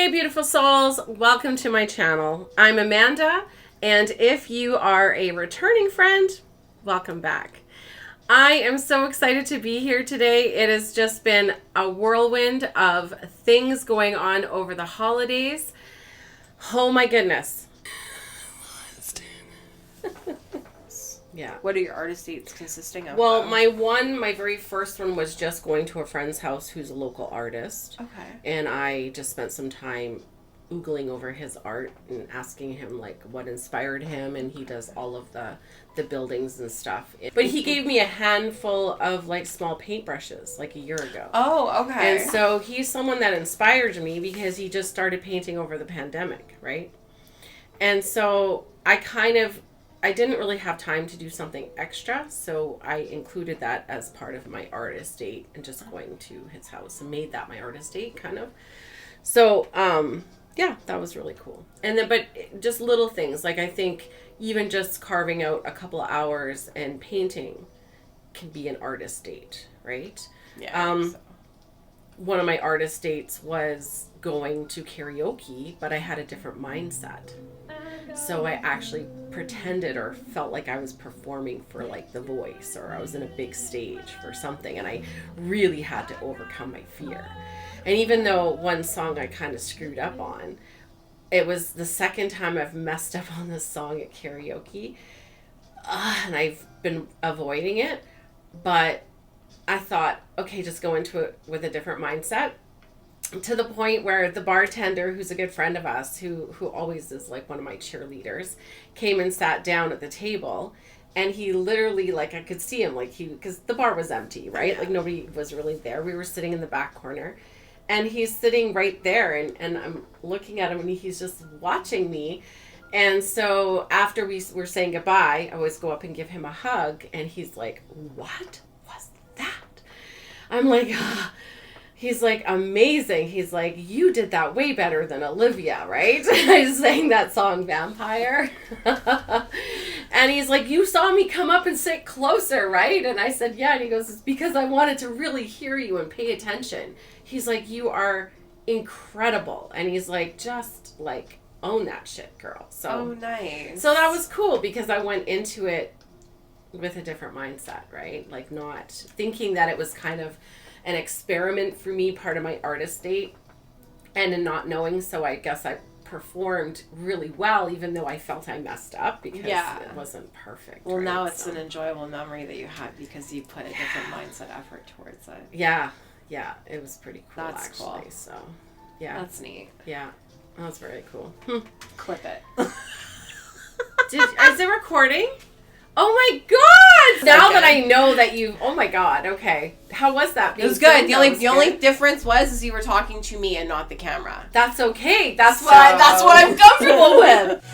Hey, beautiful souls. Welcome to my channel. I'm Amanda, and if you are a returning friend, welcome back. I am so excited to be here today. It has just been a whirlwind of things going on over the holidays. Oh my goodness. Yeah. What are your artist dates consisting of? Well, my very first one was just going to a friend's house who's a local artist. Okay. And I just spent some time oogling over his art and asking him like what inspired him, and he does all of the buildings and stuff. But he gave me a handful of like small paintbrushes like a year ago. Oh, okay. And so he's someone that inspired me because he just started painting over the pandemic, right? And so I didn't really have time to do something extra, so I included that as part of my artist date and just going to his house and made that my artist date, kind of. So, yeah, that was really cool. And then, but just little things, like I think even just carving out a couple of hours and painting can be an artist date, right? Yeah. One of my artist dates was going to karaoke, but I had a different mindset. So I actually pretended or felt like I was performing for like The Voice, or I was in a big stage for something, and I really had to overcome my fear. And even though one song I kind of screwed up on, it was the second time I've messed up on this song at karaoke, and I've been avoiding it, but I thought, okay, just go into it with a different mindset. To the point where the bartender, who's a good friend of us, who always is like one of my cheerleaders, came and sat down at the table, and he literally, like, I could see him, like, because the bar was empty, right? Yeah. Like, nobody was really there. We were sitting in the back corner, and he's sitting right there, and I'm looking at him, and he's just watching me. And so after we were saying goodbye, I always go up and give him a hug, and he's like, "What was that?" I'm like, "Ah." He's like, "Amazing." He's like, "You did that way better than Olivia," right? I sang that song, Vampire. And he's like, "You saw me come up and sit closer, right?" And I said, "Yeah." And he goes, "It's because I wanted to really hear you and pay attention." He's like, "You are incredible." And he's like, "Just like own that shit, girl." So, oh, nice. So that was cool because I went into it with a different mindset, right? Like not thinking that it was kind of an experiment for me, part of my artist date, and in not knowing, so I guess I performed really well, even though I felt I messed up because it wasn't perfect. Well, right? now it's an enjoyable memory that you had because you put a different mindset effort towards it. Yeah, it was pretty cool. That's actually. cool. So, yeah, that's neat. Yeah, that was very cool. Clip it. Is it recording? Oh my God! Now that I know that you, oh my God. Okay, how was that? It was good. The only difference was you were talking to me and not the camera. That's okay. That's what I'm comfortable with.